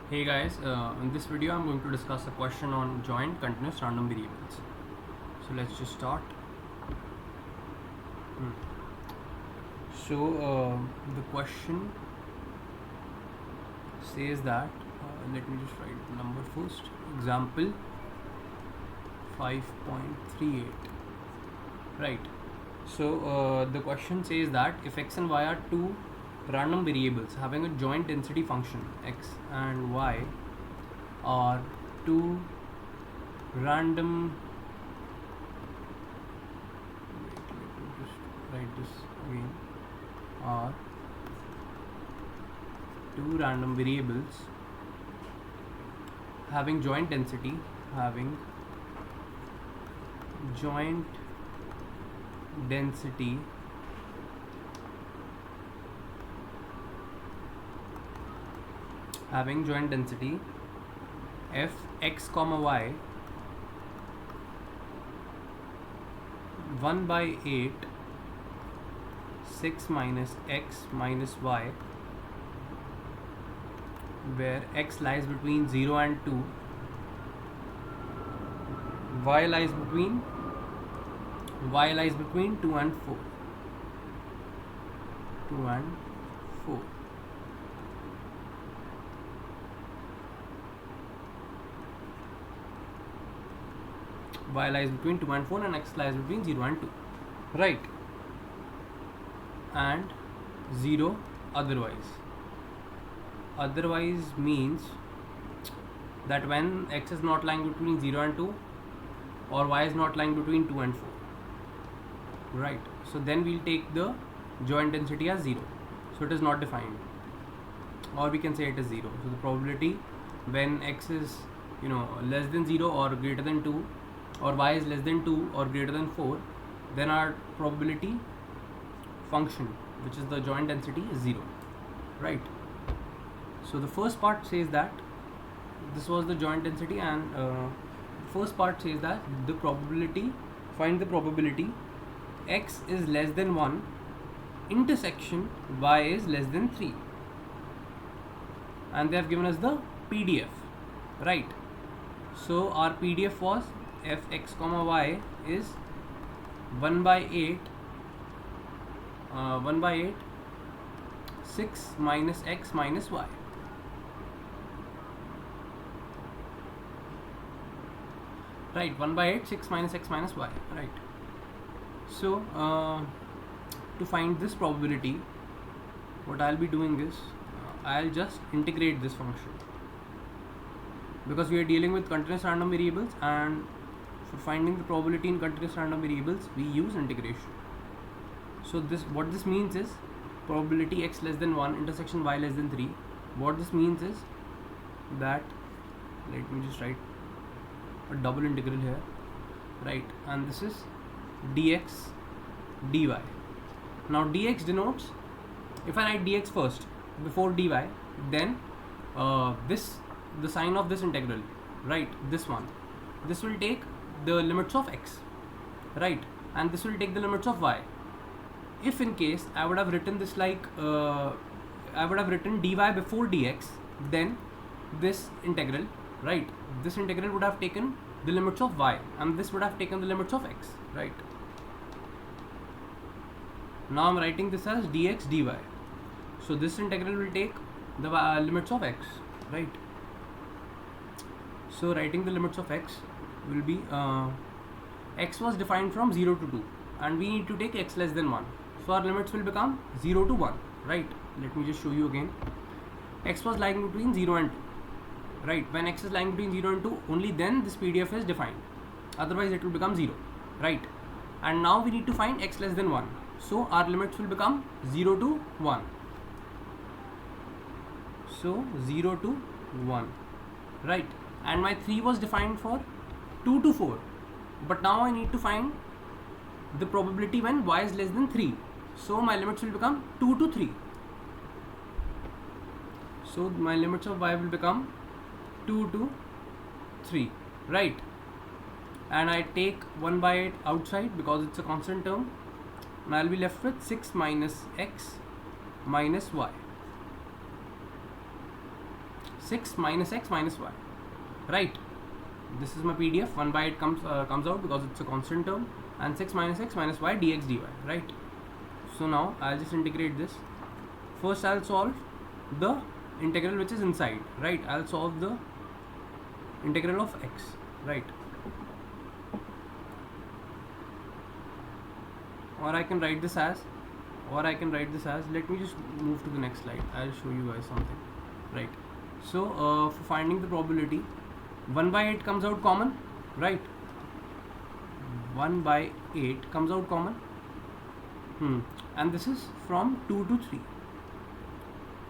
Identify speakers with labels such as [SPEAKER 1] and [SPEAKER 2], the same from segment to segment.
[SPEAKER 1] Hey guys, in this video I'm going to discuss a question on joint continuous random variables. So let's just start. Hmm. So the question says that, let me just write the number first. Example 5.38. Right. So the question says that if x and y are two random variables having a joint density function, x and y are two random, let me just write this again, are two random variables having joint density, having joint density f x comma y 1 by 8 6 minus x minus y, where x lies between 0 and 2, y lies between 2 and 4. Y lies between 2 and 4 and x lies between 0 and 2, right? And 0 otherwise means that when x is not lying between 0 and 2 or y is not lying between 2 and 4, right? So then we'll take the joint density as 0, so it is not defined, or we can say it is 0. So the probability when x is less than 0 or greater than 2, or y is less than 2 or greater than 4, then our probability function, which is the joint density, is 0, right? So the first part says that this was the joint density, and first part says that the probability, find the probability x is less than 1 intersection y is less than 3, and they have given us the PDF, right? So our PDF was f x comma y is 1 by 8 6 minus x minus y. Right, 1 by 8 6 minus x minus y, right? So to find this probability, what I'll be doing is I'll just integrate this function, because we are dealing with continuous random variables, and for finding the probability in continuous random variables we use integration. So what this means is probability x less than 1 intersection y less than 3. What this means is that, let me just write a double integral here, right? And this is dx dy. Now dx denotes, if I write dx first before dy, then the sign of this integral, right, this will take the limits of x, right, and this will take the limits of y. If in case I would have written this like I would have written dy before dx, then this integral, right, this integral would have taken the limits of y, and this would have taken the limits of x, right? Now I'm writing this as dx dy. So this integral will take the limits of x, right? So writing the limits of x will be x was defined from 0 to 2, and we need to take x less than 1. So our limits will become 0 to 1, right? Let me just show you again. X was lying between 0 and 2, right? When x is lying between 0 and 2, only then this PDF is defined, otherwise it will become 0, right? And now we need to find x less than 1, so our limits will become 0 to 1. So 0 to 1, right? And my 3 was defined for 2 to 4, but now I need to find the probability when y is less than 3, so my limits will become 2 to 3. So my limits of y will become 2 to 3, right? And I take 1 by 8 outside because it's a constant term, and I'll be left with 6 minus x minus y. 6 minus x minus y, right? This is my PDF. 1 by 8 comes out because it's a constant term, and 6 minus x minus y dx dy, right? So now I'll just integrate this. First I'll solve the integral which is inside, right? I'll solve the integral of x, right? Or I can write this as, let me just move to the next slide. I'll show you guys something, right? So for finding the probability, 1 by 8 comes out common, right? 1 by 8 comes out common, and this is from 2 to 3,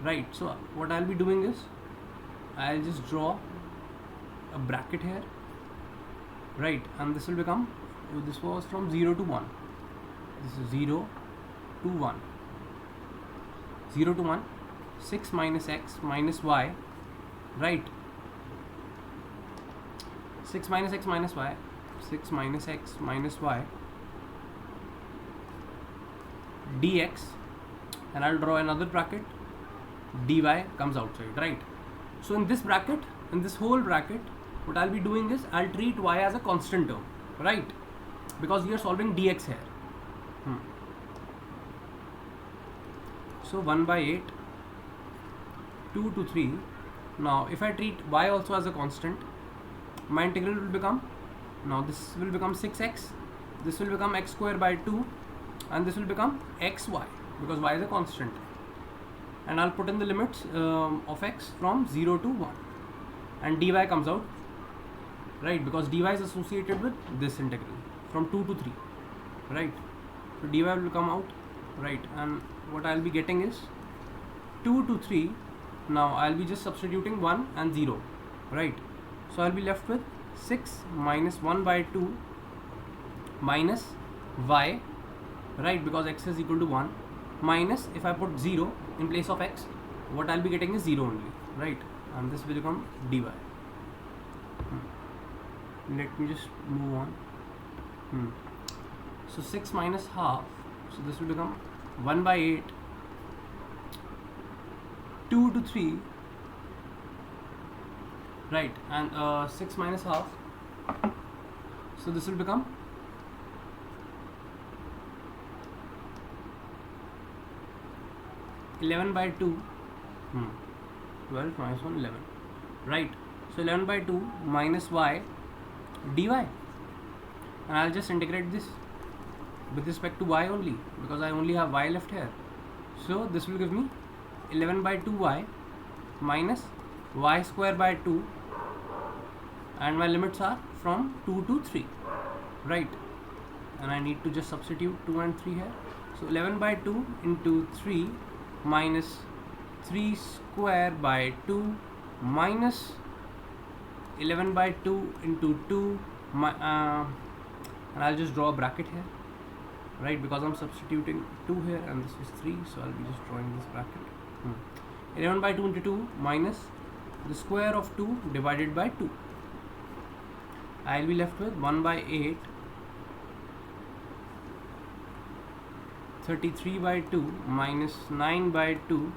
[SPEAKER 1] right? So what I'll be doing is, I'll just draw a bracket here, right? And this will become, this was from 0 to 1. This is 0 to 1. 0 to 1, 6 minus x minus y, right? 6 minus x minus y, 6 minus x minus y dx, and I'll draw another bracket, dy comes outside, right? So in this bracket, in this whole bracket, what I'll be doing is, I'll treat y as a constant term, right? Because we are solving dx here. So 1 by 8, 2 to 3. Now if I treat y also as a constant, my integral will become, now this will become 6x, this will become x square by 2, and this will become xy, because y is a constant. And I'll put in the limits of x from 0 to 1, and dy comes out, right? Because dy is associated with this integral from 2 to 3, right? So dy will come out, right? And what I'll be getting is 2 to 3. Now I'll be just substituting 1 and 0, right? So I'll be left with 6 minus 1 by 2 minus y, right? Because x is equal to 1, minus, if I put 0 in place of x, what I'll be getting is 0 only, right? And this will become dy. Let me just move on. So 6 minus half, so this will become 1 by 8, 2 to 3, right? And 6 minus half, so this will become 11 by 2, 12 minus 1, 11, right? So 11 by 2 minus y dy, and I'll just integrate this with respect to y only, because I only have y left here. So this will give me 11 by 2y minus y square by 2, and my limits are from 2 to 3, right? And I need to just substitute 2 and 3 here. So 11 by 2 into 3 minus 3 square by 2 minus 11 by 2 into 2, and I'll just draw a bracket here, right? Because I'm substituting 2 here and this is 3, so I'll be just drawing this bracket. 11 by 2 into 2 minus the square of 2 divided by 2. I'll be left with 1 by 8, 33 by 2 minus 9 by 2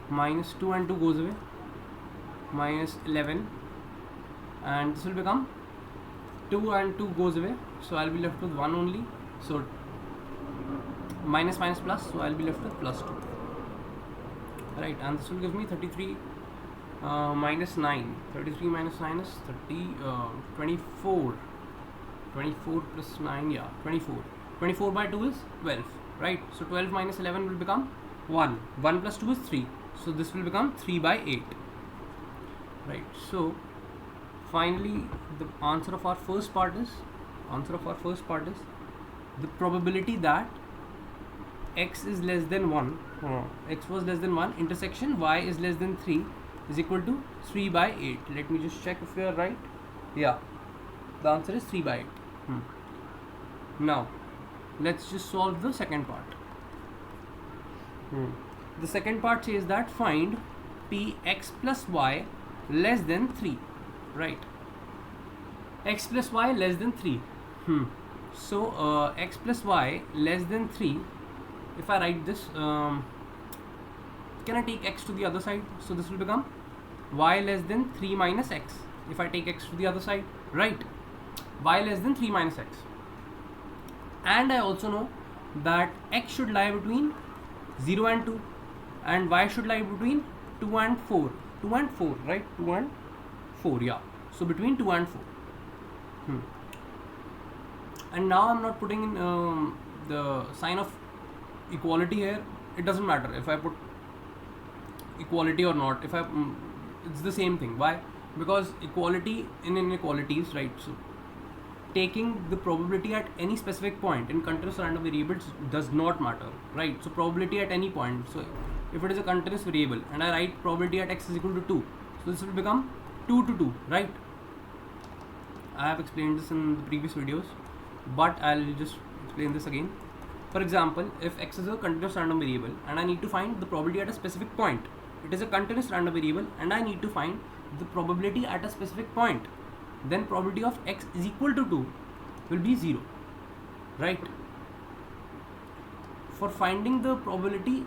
[SPEAKER 1] minus 2 and 2 goes away, minus 11, and this will become 2 and 2 goes away, so I'll be left with 1 only. So minus minus plus, so I'll be left with plus 2, right? And this will give me 33 minus 9. 33 minus 9 is 24. 24 plus 9, yeah, 24. 24 by 2 is 12, right? So 12 minus 11 will become 1. 1 plus 2 is 3. So this will become 3 by 8, right? So finally the answer of our first part is the probability that x is less than 1, x was less than 1, intersection y is less than 3 is equal to 3 by 8. Let me just check if we are right. Yeah, the answer is 3 by 8. Now let's just solve the second part. The second part says that find p x plus y less than 3, right? X plus y less than 3. So x plus y less than 3, if I write this, can I take x to the other side? So this will become y less than 3 minus x. If I take x to the other side, right, y less than 3 minus x. And I also know that x should lie between 0 and 2 and y should lie between 2 and 4. 2 and 4, right? 2 and 4, yeah. So between 2 and 4. And now I'm not putting in the sign of equality here. It doesn't matter if I put equality or not. If I it's the same thing. Why? Because equality in inequalities, right? So taking the probability at any specific point in continuous random variables does not matter, right? So probability at any point. So if it is a continuous variable and I write probability at x is equal to 2, so this will become 2 to 2, right? I have explained this in the previous videos, but I'll just explain this again. For example, if x is a continuous random variable and I need to find the probability at a specific point, it is a continuous random variable and I need to find the probability at a specific point, then probability of x is equal to 2 will be 0, right? For finding the probability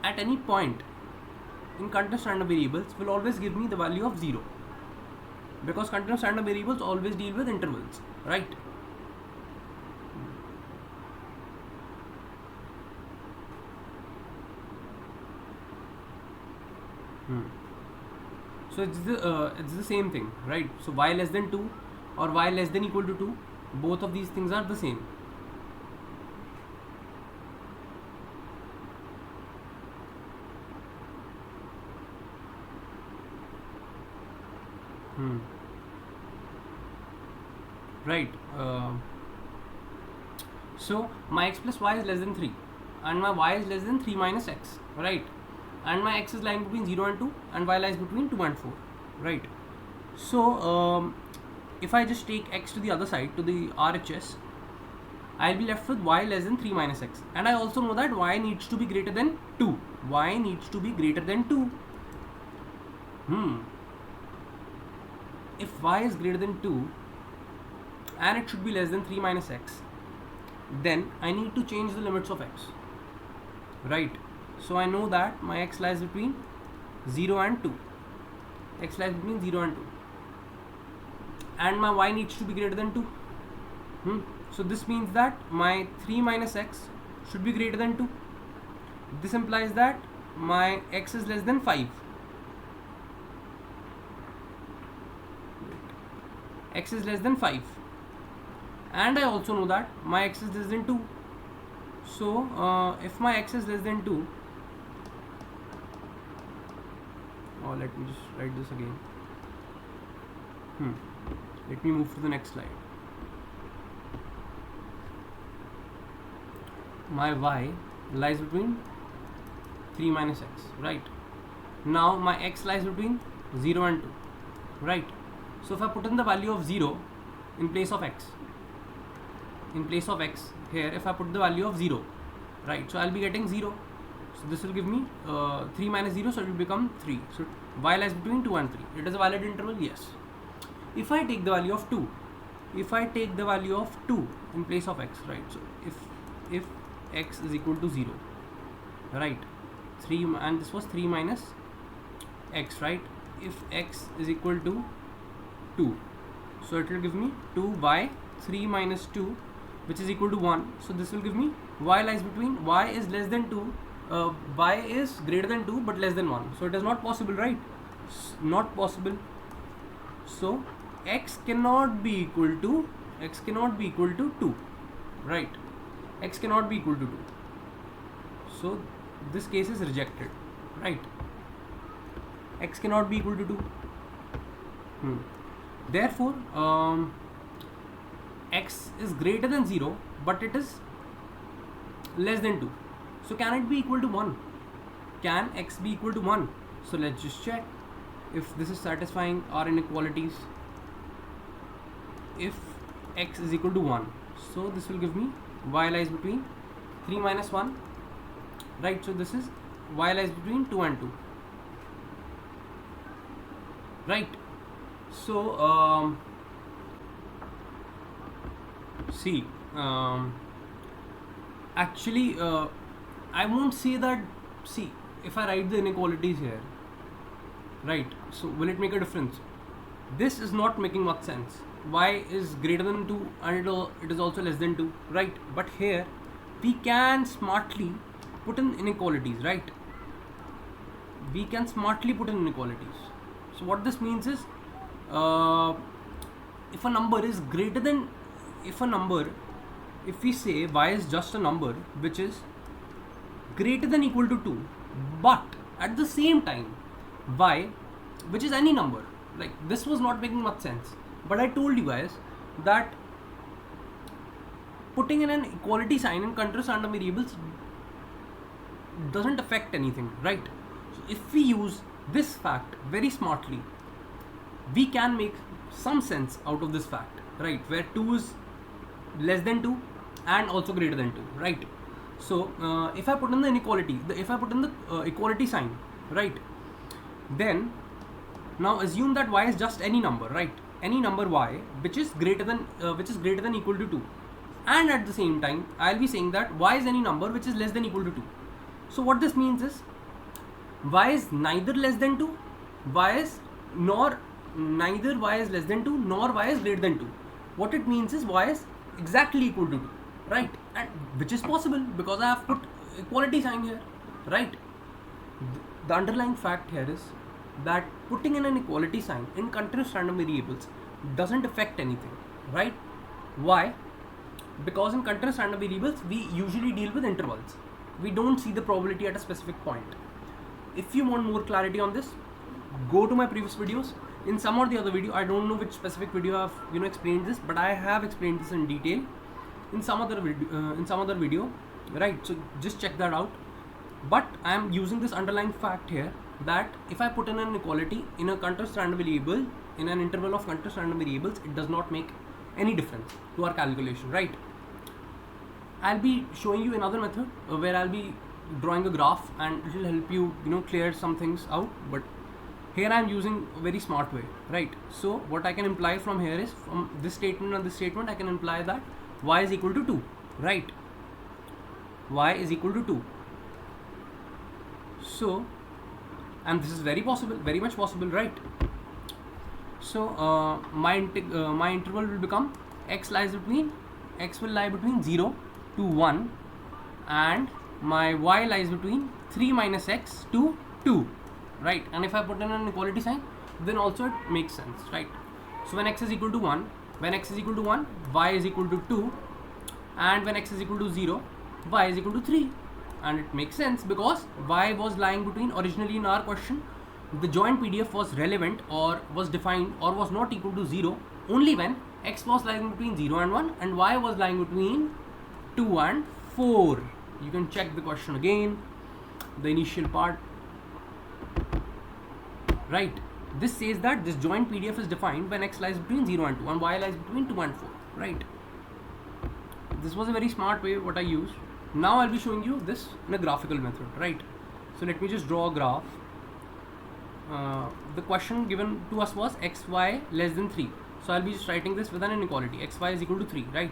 [SPEAKER 1] at any point in continuous random variables will always give me the value of 0, because continuous random variables always deal with intervals, right? So it's the same thing, right? So y less than 2 or y less than equal to 2, both of these things are the same. Right. So my x plus y is less than 3 and my y is less than 3 minus x, right? And my x is lying between 0 and 2 and y lies between 2 and 4, right? So if I just take x to the other side, to the RHS, I'll be left with y less than 3 minus x. And I also know that y needs to be greater than 2. Y needs to be greater than 2. If y is greater than 2 and it should be less than 3 minus x, then I need to change the limits of x, right? So I know that my x lies between 0 and 2. X lies between 0 and 2. And my y needs to be greater than 2. So this means that my 3 minus x should be greater than 2. This implies that my x is less than 5. X is less than 5. And I also know that my x is less than 2. So if my x is less than 2, let me just write this again. Let me move to the next slide. My y lies between 3 minus x, right? Now my x lies between 0 and 2, right? So if I put in the value of 0 in place of x, here if I put the value of 0, right, so I'll be getting 0. So this will give me 3 minus 0, so it will become 3. So y lies between 2 and 3. It is a valid interval, yes. If I take the value of 2, in place of x, right, so if x is equal to 0, right, 3, and this was 3 minus x, right, if x is equal to 2, so it will give me 2 by 3 minus 2, which is equal to 1. So this will give me y lies between, y is less than 2, y is greater than 2 but less than 1. So it is not possible, right? Not possible. So x cannot be equal to 2, right? X cannot be equal to 2. So this case is rejected, right? X cannot be equal to 2. Therefore x is greater than 0 but it is less than 2. So can it be equal to 1? Can x be equal to 1? So let's just check if this is satisfying our inequalities. If x is equal to 1, so this will give me y lies between 3 minus 1, right? So this is y lies between 2 and 2, right? So see, actually I won't say that see, if I write the inequalities here, right, so will it make a difference? This is not making much sense. Y is greater than 2 and it is also less than 2, right? But here we can smartly put in inequalities, right? We can smartly put in inequalities. So what this means is, if a number is greater than, if we say y is just a number which is greater than equal to 2, but at the same time y, which is any number, like this was not making much sense, but I told you guys that putting in an equality sign in continuous random variables doesn't affect anything, right? So if we use this fact very smartly, we can make some sense out of this fact, right? Where 2 is less than 2 and also greater than 2, right? So if I put in the inequality, if I put in the equality sign, right, then now assume that y is just any number, right? Any number y which is greater than equal to 2, and at the same time I'll be saying that y is any number which is less than equal to 2. So what this means is, y is neither less than 2, neither y is less than 2 nor y is greater than 2. What it means is y is exactly equal to 2, right? And which is possible because I have put equality sign here, right? The underlying fact here is that putting in an equality sign in continuous random variables doesn't affect anything, right? Why? Because in continuous random variables we usually deal with intervals. We don't see the probability at a specific point. If you want more clarity on this, go to my previous videos. In some or the other video, I don't know which specific video I've explained this, but I have explained this in detail in some other video, right? So just check that out. But I am using this underlying fact here that if I put in an inequality in a continuous random variable, in an interval of continuous random variables, it does not make any difference to our calculation, right? I'll be showing you another method where I'll be drawing a graph and it will help you clear some things out, but here I am using a very smart way, right? So what I can imply from here is, from this statement and this statement, I can imply that y is equal to 2, right? Y is equal to 2. So, and this is very possible, very much possible, right? So my interval will become x will lie between 0 to 1, and my y lies between 3 minus x to 2, right? And if I put in an equality sign, then also it makes sense, right? So when x is equal to 1, y is equal to 2, and when x is equal to 0, y is equal to 3. And it makes sense because y was lying between, originally in our question, the joint PDF was relevant or was defined or was not equal to 0 only when x was lying between 0 and 1 and y was lying between 2 and 4. You can check the question again, the initial part, right? This says that this joint PDF is defined when x lies between 0 and 2 and y lies between 2 and 4, right? This was a very smart way what I used. Now I'll be showing you this in a graphical method, right? So let me just draw a graph. The question given to us was x, y less than 3. So I'll be just writing this with an inequality. X, y is equal to 3, right?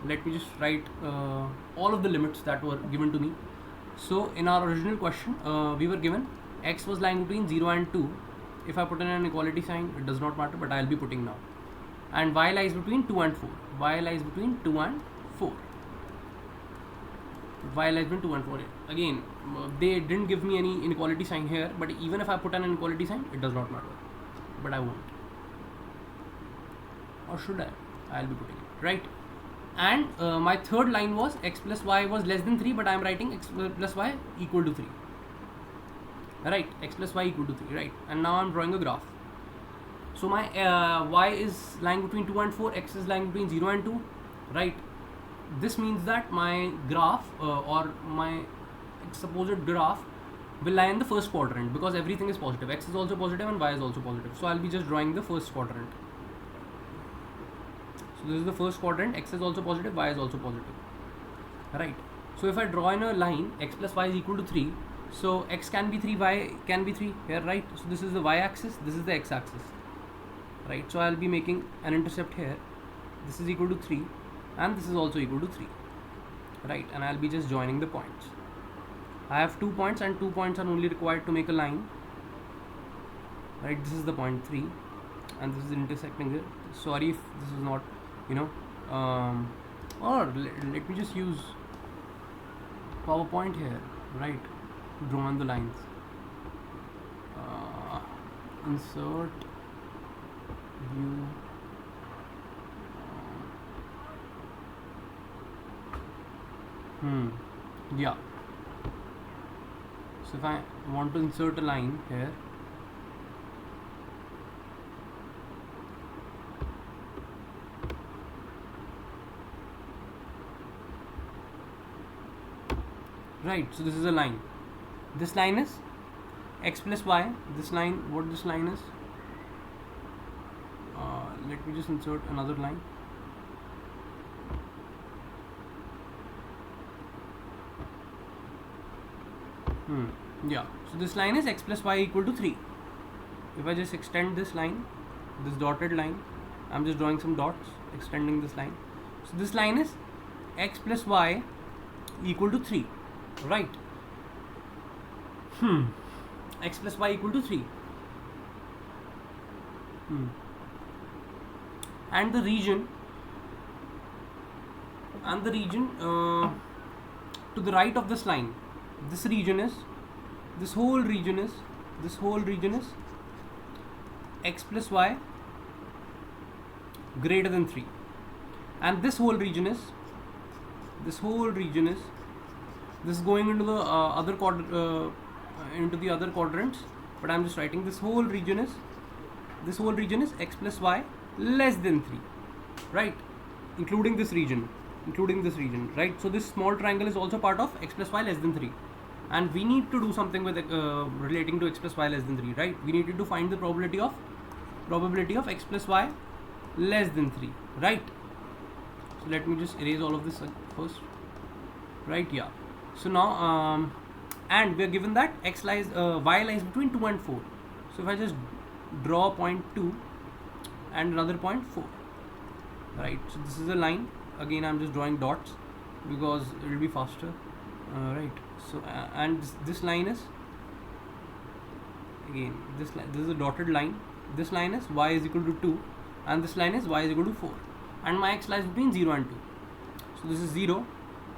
[SPEAKER 1] Let me just write all of the limits that were given to me. So in our original question, we were given x was lying between 0 and 2. If I put in an equality sign, it does not matter, but I'll be putting now. And y lies between 2 and 4. Y lies between 2 and 4. Y lies between 2 and 4. Again, they didn't give me any inequality sign here, but even if I put an inequality sign, it does not matter. But I won't. Or should I? I'll be putting it, right? And my third line was x plus y was less than 3, but I am writing x plus y equal to 3. Right? X plus y equal to 3, right? And now I am drawing a graph. So my y is lying between 2 and 4, x is lying between 0 and 2, right? This means that my graph or my supposed graph will lie in the first quadrant because everything is positive. X is also positive and y is also positive. So I'll be just drawing the first quadrant. So this is the first quadrant. X is also positive, y is also positive, right? So if I draw in a line, x plus y is equal to 3. So x can be 3, y can be 3 here, right? So this is the y-axis, this is the x-axis, right? So I'll be making an intercept here. This is equal to 3 and this is also equal to 3, right? And I'll be just joining the points. I have 2 points, and 2 points are only required to make a line, right? This is the point 3, and this is intersecting it. Sorry if this is not, you know, or let me just use PowerPoint here, right? Draw on the lines. Insert view. Yeah. So if I want to insert a line here, right? So this is a line. This line is x plus y. This line, what this line is? Let me just insert another line. Yeah. So this line is x plus y equal to 3. If I just extend this line, this dotted line, I'm just drawing some dots, extending this line. So this line is x plus y equal to 3, right? X plus y equal to 3. And the region to the right of this line, this whole region is x plus y greater than 3, and this whole region is this is going into the other quadrants, but I'm just writing this whole region is x plus y less than 3, right? Including this region, right? So this small triangle is also part of x plus y less than 3, and we need to do something with relating to x plus y less than 3, right? We needed to find the probability of x plus y less than 3, right? So let me just erase all of this first, right? Yeah. So now and we are given that y lies between 2 and 4. So if I just draw point 2 and another point 4, right? So this is a line. Again, I'm just drawing dots because it will be faster, right? So and this line is, again, this is a dotted line. This line is y is equal to 2, and this line is y is equal to 4, and my x lies between 0 and 2. So this is 0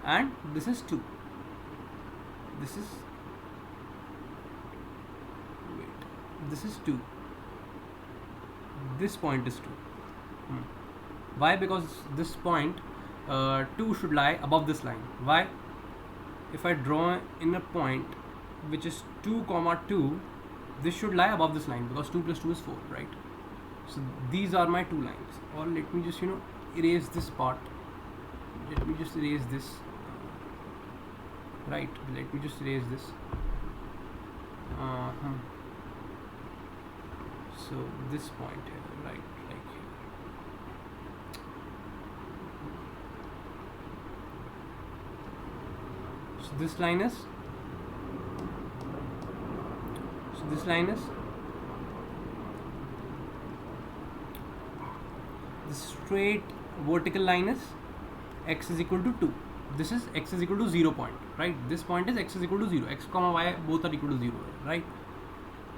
[SPEAKER 1] and this is 2. This is 2. This point is 2. Why? Because this point 2 should lie above this line. Why? If I draw in a point which is 2, 2, this should lie above this line, because 2 plus 2 is 4, right? So these are my 2 lines. Or let me just erase this part. Let me just erase this. Right, let me just erase this. So this point here, right, like here. So this line is the straight vertical line is x is equal to 2. This is x is equal to 0 point, right? This point is x is equal to 0. X comma y both are equal to 0, right?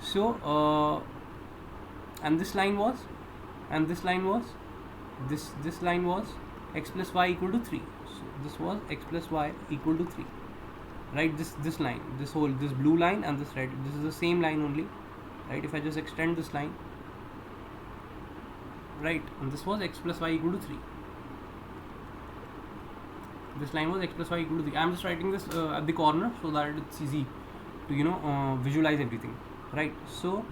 [SPEAKER 1] So and this line was this line was x plus y equal to 3. So this was x plus y equal to 3, right? This line, this blue line and this red, this is the same line only, right? If I just extend this line, right, and this was x plus y equal to 3. This line was x plus y equal to 3. I am just writing this at the corner so that it's easy to visualize everything, right? So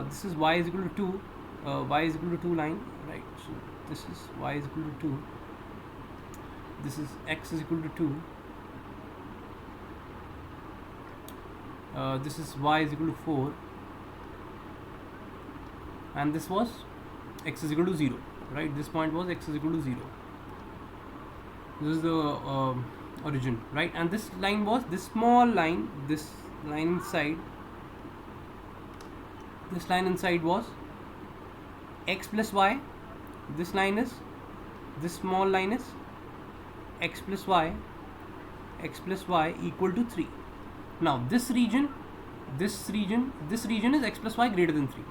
[SPEAKER 1] this is y is equal to 2, y is equal to 2 line, right? So this is y is equal to 2, this is x is equal to 2, this is y is equal to 4, and this was x is equal to 0, right? This point was x is equal to 0. This is the origin, right? And this line was this small line, this line inside was x plus y. This line is, this small line is x plus y equal to 3, Now this region is x plus y greater than 3.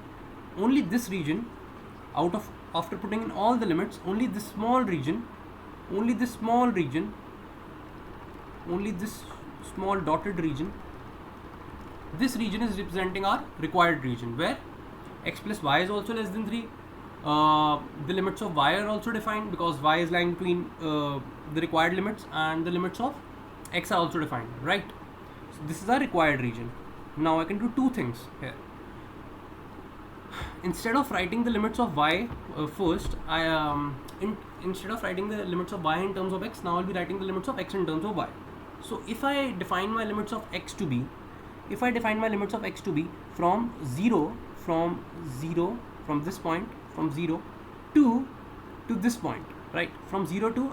[SPEAKER 1] Only this region, after putting in all the limits, only this small dotted region, this region is representing our required region, where x plus y is also less than 3. The limits of y are also defined because y is lying between the required limits, and the limits of x are also defined, right? So this is our required region. Now I can do two things here. Instead of writing the limits of y first, instead of writing the limits of y in terms of x, now I'll be writing the limits of x in terms of y. So if I define my limits of x to be, from 0 from this point, from 0 to this point, right? From 0 to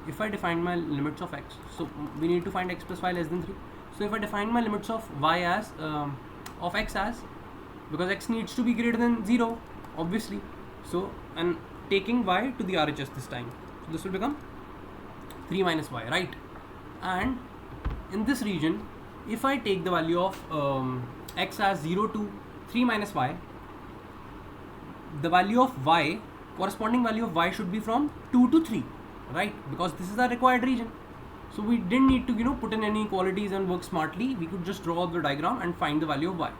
[SPEAKER 1] if I define my limits of x, so we need to find x plus y less than 3. So if I define my limits of y as of x as, because x needs to be greater than 0 obviously, so, and taking y to the RHS this time, so this will become 3 minus y, right? And in this region, if I take the value of x as 0 to 3 minus y, the value of y, corresponding value of y should be from 2 to 3, right? Because this is our required region. So we didn't need to put in any inequalities and work smartly. We could just draw the diagram and find the value of y.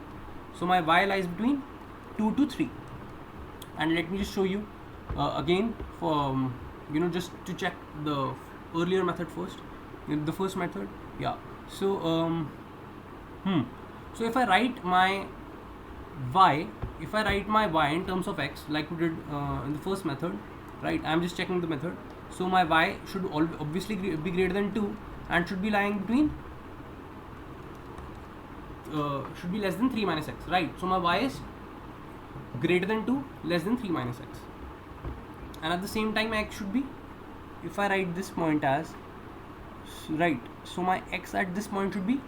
[SPEAKER 1] So my y lies between 2 to 3. And let me just show you again for just to check the earlier method first, the first method. Yeah. So so if I write my y in terms of x like we did in the first method, right? I'm just checking the method. So my y should obviously be greater than 2 and should be lying between should be less than 3 minus x, right? So my y is greater than 2, less than 3 minus x, and at the same time x should be, if I write this point as, right, so my x at this point should be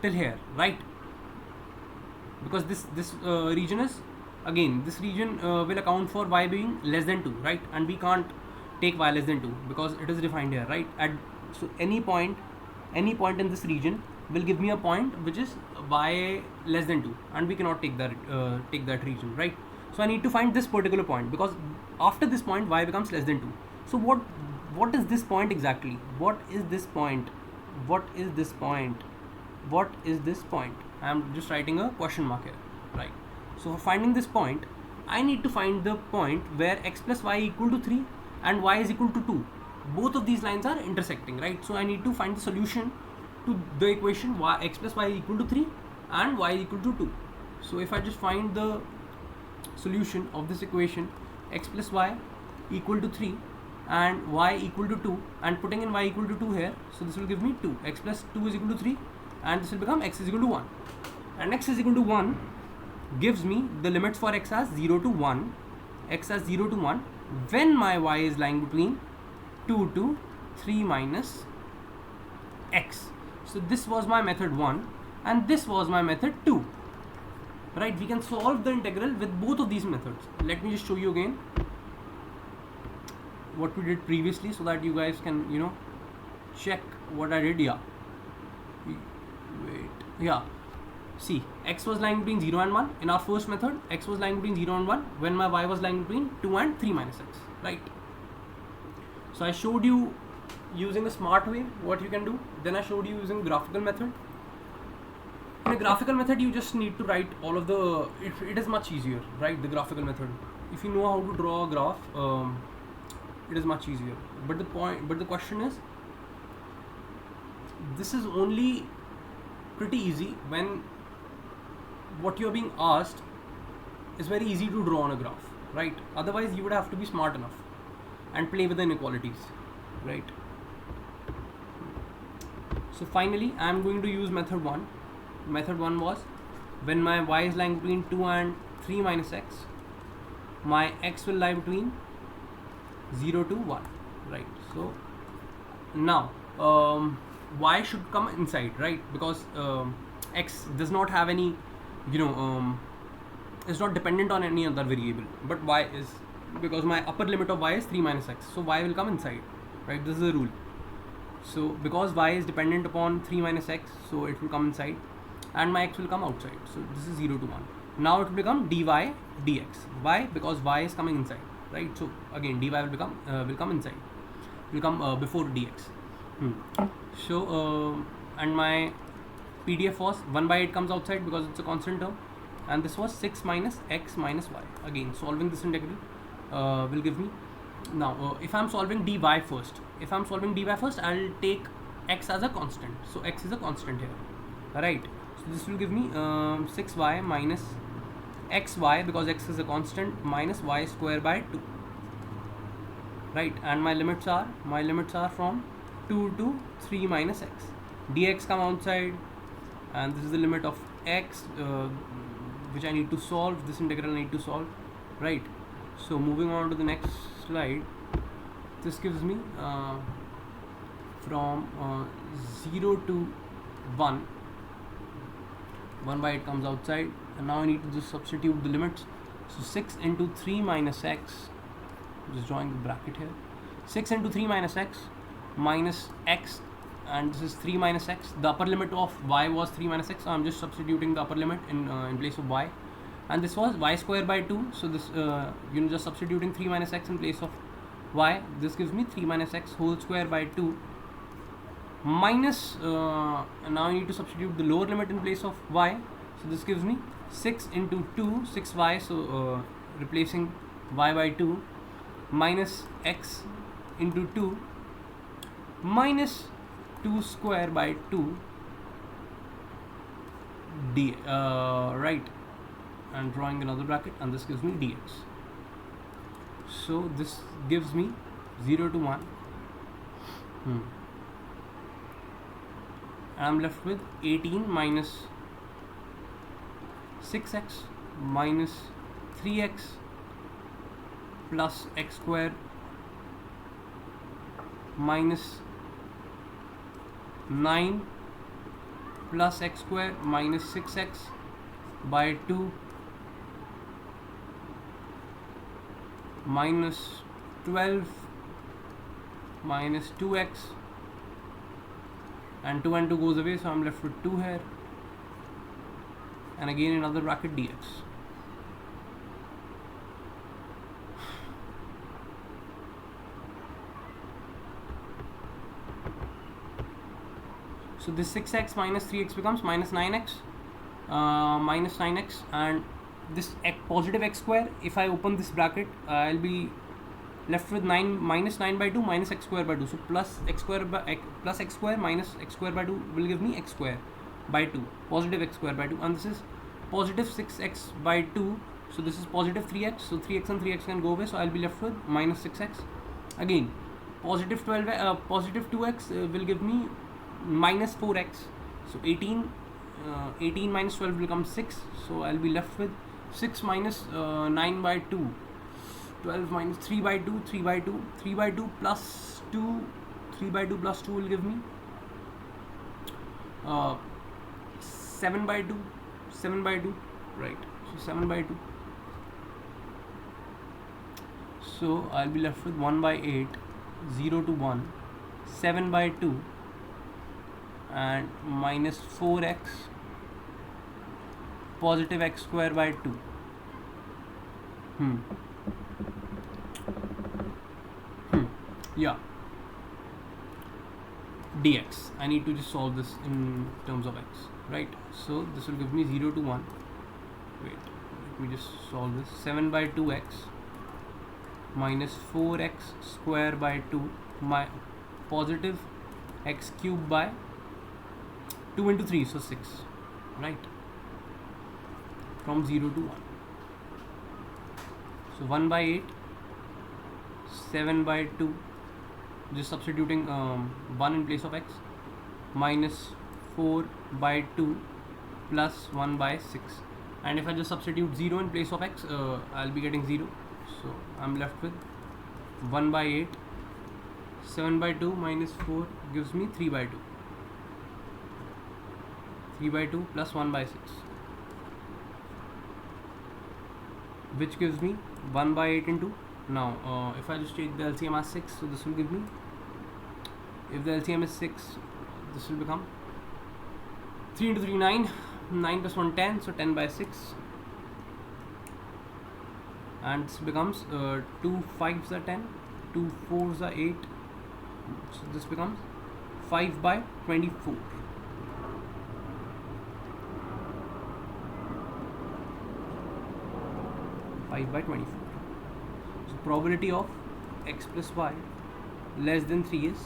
[SPEAKER 1] till here, right? Because this region is, again, this region will account for y being less than 2, right? And we can't take y less than 2 because it is defined here, right? So any point in this region will give me a point which is y less than 2, and we cannot take that region, right? So I need to find this particular point, because after this point y becomes less than 2. So what is this point exactly? What is this point? I'm just writing a question mark here, right? So for finding this point, I need to find the point where x plus y equal to 3 and y is equal to 2. Both of these lines are intersecting, right? So I need to find the solution to the equation x plus y equal to 3 and y equal to 2. So if I just find the solution of this equation, x plus y equal to 3 and y equal to 2, and putting in y equal to 2 here, so this will give me 2. X plus 2 is equal to 3, and this will become x is equal to 1. And x is equal to 1 gives me the limits for x as 0 to 1, when my y is lying between 2 to 3 minus x. So this was my method 1 and this was my method 2, right? We can solve the integral with both of these methods. Let me just show you again what we did previously so that you guys can check what I did. See, x was lying between 0 and 1 in our first method. X was lying between 0 and 1 when my y was lying between 2 and 3 minus x, right? So I showed you using a smart way what you can do. Then I showed you using graphical method. In a graphical method, you just need to write all of the, it is much easier, right? The graphical method, if you know how to draw a graph, it is much easier. But the question is, this is only pretty easy when what you're being asked is very easy to draw on a graph, right? Otherwise you would have to be smart enough and play with the inequalities, right? So finally I'm going to use method 1. Method 1 was when my y is lying between 2 and 3 minus x, my x will lie between 0 to 1, right? So now y should come inside, right? Because x does not have any is not dependent on any other variable, but y is, because my upper limit of y is 3 minus x, so y will come inside, right? This is the rule. So because y is dependent upon 3 minus x, so it will come inside, and my x will come outside. So this is 0 to 1. Now it will become dy dx. Why? Because y is coming inside, right? So again dy will come inside, will come before dx. So and my PDF was 1 by 8 comes outside because it's a constant term, and this was 6 minus x minus y. Again, solving this integral will give me, now if I'm solving dy first, I'll take x as a constant. So x is a constant here, right? So this will give me 6y minus xy, because x is a constant, minus y square by 2, right? And my limits are from 2 to 3 minus x. Dx come outside, and this is the limit of x, which I need to solve. This integral I need to solve, right? So moving on to the next slide, this gives me from 0 to 1 by 8 comes outside, and now I need to just substitute the limits. So 6 into 3 minus x, just drawing the bracket here, 6 into 3 minus x minus x, and this is 3 minus x. The upper limit of y was 3 minus x, so I'm just substituting the upper limit in place of y, and this was y square by 2. So this just substituting 3 minus x in place of y, this gives me 3 minus x whole square by 2 minus, and now I need to substitute the lower limit in place of y. So this gives me 6 into 2, 6y, so replacing y by 2, minus x into 2 minus 2 square by 2 d, right, and drawing another bracket, and this gives me dx. So this gives me 0 to 1, and I'm left with 18 minus 6x minus 3x plus x square minus 9 plus x square minus 6x by 2 minus 12 minus 2x, and 2 and 2 goes away, so I'm left with 2 here, and again another bracket dx. So this 6x minus 3x becomes minus 9x, and this positive x square, if I open this bracket, I'll be left with 9 minus 9 by 2 minus x square by 2. So plus x square minus x square by 2 will give me x square by 2, positive x square by 2, and this is positive 6x by 2. So this is positive 3x, so 3x and 3x can go away, so I'll be left with minus 6x. Again positive 2x will give me minus 4x, so 18 minus 12 will become 6, so I'll be left with 6 minus 9 by 2, 12 minus 3 by 2, 3 by 2, 3 by 2 plus 2, 3 by 2 plus 2 will give me 7 by 2, right? So 7 by 2, so I'll be left with 1 by 8, 0 to 1, 7 by 2, and minus 4x, positive x square by 2. Yeah, dx. I need to just solve this in terms of x, right? So this will give me 0 to 1. Wait, let me just solve this. 7 by 2x minus 4x square by 2, my positive x cube by 2 into 3, so 6, right? From 0 to 1. So 1 by 8, 7 by 2, just substituting 1 in place of x, minus 4 by 2 plus 1 by 6, and if I just substitute 0 in place of x, I'll be getting 0, so I'm left with 1 by 8, 7 by 2 minus 4 gives me 3 by 2, 3 by 2 plus 1 by 6, which gives me 1 by 8 into Now if I just take the LCM as 6, so this will give me, if the LCM is 6, this will become 3 into 3 9, 9 plus 1 10, so 10 by 6, and this becomes 2 5s are 10, 2 4s are 8, so this becomes 5 by 24. By 24. So probability of x plus y less than 3 is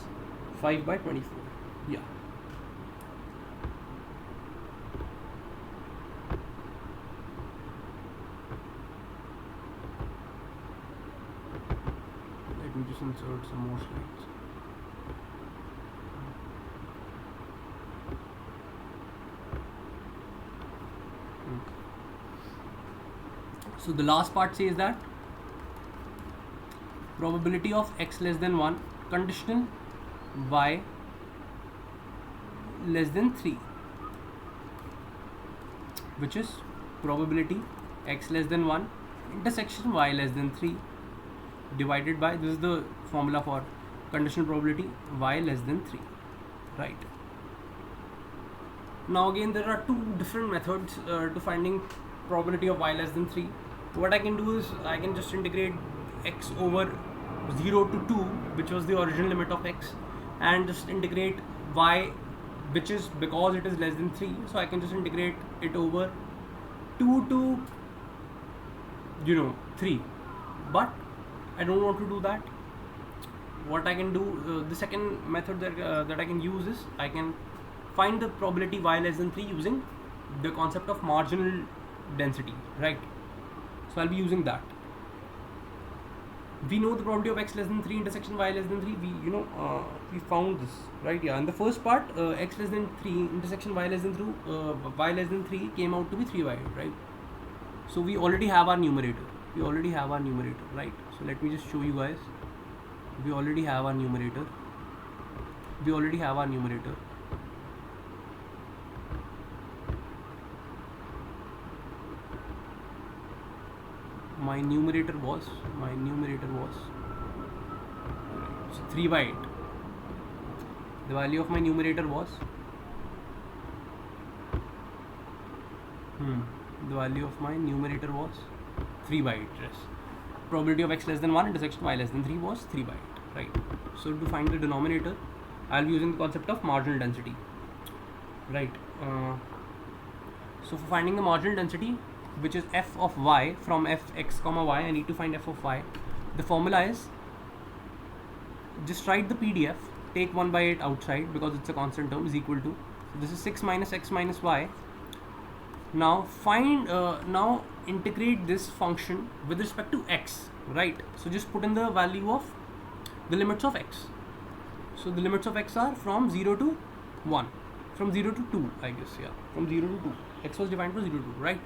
[SPEAKER 1] 5 by 24. Yeah. Let me just insert some more slides. So the last part says that probability of x less than 1 conditional y less than 3, which is probability x less than 1 intersection y less than 3 divided by, this is the formula for conditional probability, y less than 3, right? Now again there are two different methods to finding probability of y less than 3. What I can do is I can just integrate x over 0 to 2, which was the original limit of x, and just integrate y, which is, because it is less than 3, so I can just integrate it over 2 to 3, but I don't want to do that. What I can do, the second method that I can use is I can find the probability y less than 3 using the concept of marginal density, right? So I'll be using that. We know the probability of x less than 3 intersection y less than 3. We found this, right? Yeah. In the first part, x less than 3 intersection y less than 3 came out to be 3y, right? So we already have our numerator. Right? So let me just show you guys. We already have our numerator. My numerator was so 3 by 8. The value of my numerator was the value of my numerator was 3 by 8. Yes. Probability of x less than 1 intersection y less than 3 was 3 by 8, right? So to find the denominator, I'll be using the concept of marginal density, right? So for finding the marginal density, which is f of y from fx comma y, I need to find f of y. The formula is, just write the PDF, take 1 by 8 outside because it's a constant term, is equal to, so this is 6 minus x minus y. Now find, now integrate this function with respect to x, right? So just put in the value of the limits of x. So the limits of x are from 0 to 1, from 0 to 2, I guess, yeah, from 0 to 2. X was defined for 0 to 2, right?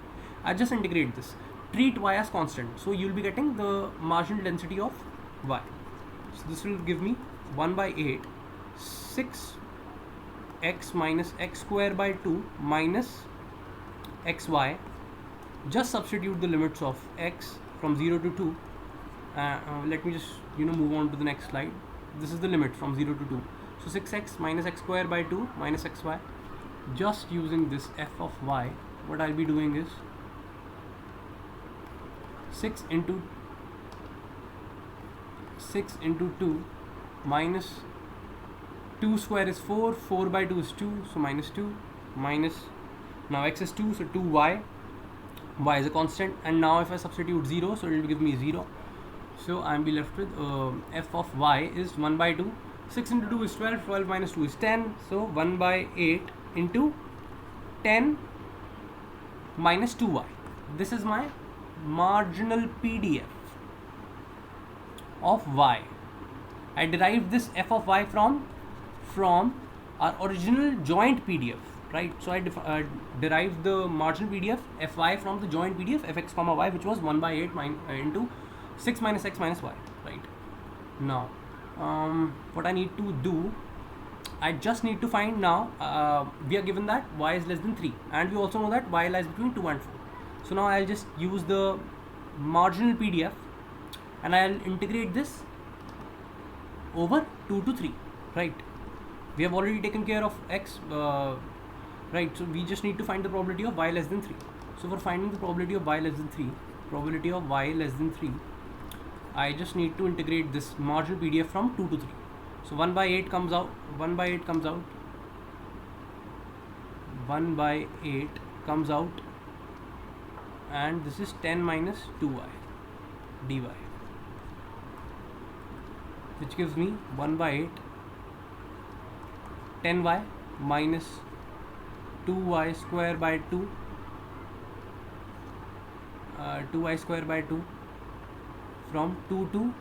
[SPEAKER 1] I just integrate this, treat y as constant, so you'll be getting the marginal density of y. So this will give me 1 by 8, 6 x minus x square by 2 minus xy. Just substitute the limits of x from 0 to 2. Let me just move on to the next slide. This is the limit from 0 to 2. So 6x minus x square by 2 minus xy. Just using this f of y, what I'll be doing is 6 into 2 minus 2 square is 4, 4 by 2 is 2, so minus 2, minus, now x is 2, so 2y, y is a constant, and now if I substitute 0, so it will give me 0. So I will be left with f of y is 1 by 2, 6 into 2 is 12, 12 minus 2 is 10, so 1 by 8 into 10 minus 2y. This is my marginal PDF of y. I derived this f of y from our original joint PDF, right? So I derived the marginal PDF fy from the joint PDF fx comma y, which was 1 by 8 into 6 minus x minus y, right? Now what I need to do, I just need to find, now we are given that y is less than 3, and we also know that y lies between 2 and 4. So now I'll just use the marginal PDF and I'll integrate this over 2 to 3, right? We have already taken care of x, right? So we just need to find the probability of y less than 3. So for finding the probability of y less than 3, I just need to integrate this marginal PDF from 2 to 3. So 1 by 8 comes out, 1 by 8 comes out, 1 by 8 comes out, and this is 10 minus 2y dy, which gives me 1 by 8, 10y minus 2y square by 2, 2y square by 2 from 2 to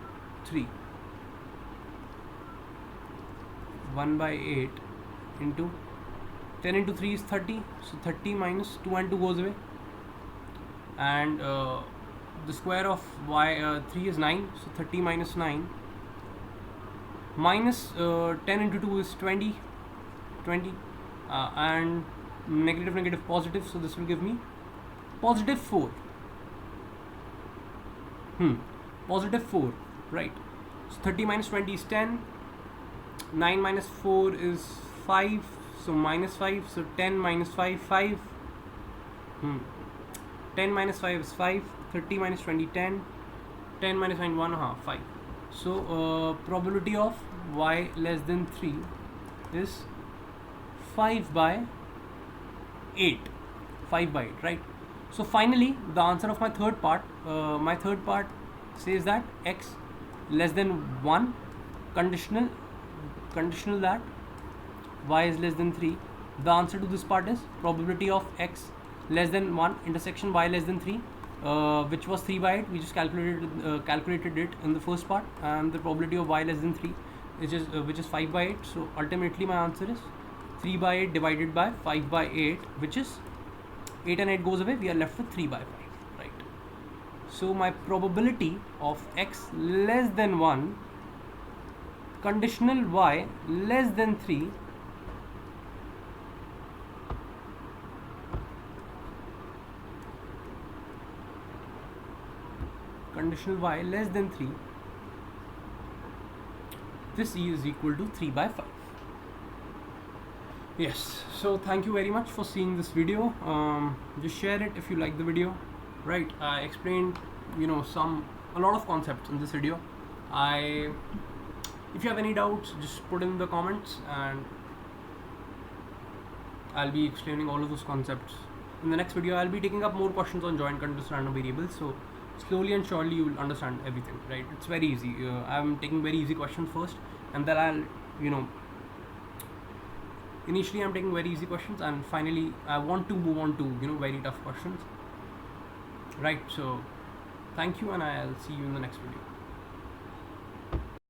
[SPEAKER 1] 3. 1 by 8 into 10 into 3 is 30, so 30 minus 2 and 2 goes away, and the square of y 3 is 9, so 30 minus 9 minus 10 into 2 is 20, and negative negative positive, so this will give me positive 4. Positive 4, right? So 30 minus 20 is 10, 9 minus 4 is 5, so minus 5, so 10 minus 5, 5. 10 minus 5 is 5, 30 minus 20, 10, 10 minus 9, 1/2, 5. So probability of y less than 3 is 5 by 8, 5 by 8, right? So finally the answer of my third part says that x less than 1, conditional that y is less than 3. The answer to this part is probability of x less than 1 intersection y less than 3, which was 3 by 8. We just calculated it in the first part, and the probability of y less than 3 which is 5 by 8. So ultimately my answer is 3 by 8 divided by 5 by 8, which is 8 and 8 goes away, we are left with 3 by 5, right? So my probability of x less than 1, conditional y less than 3, conditional y less than 3, this is equal to 3 by 5. Yes, so thank you very much for seeing this video. Just share it if you like the video, right? I explained a lot of concepts in this video. If you have any doubts, just put in the comments and I'll be explaining all of those concepts. In the next video I'll be taking up more questions on joint continuous random variables, so slowly and surely you will understand everything, right? It's very easy. I'm taking very easy questions first, and then I'll initially I'm taking very easy questions, and finally I want to move on to very tough questions, right? So thank you, and I'll see you in the next video.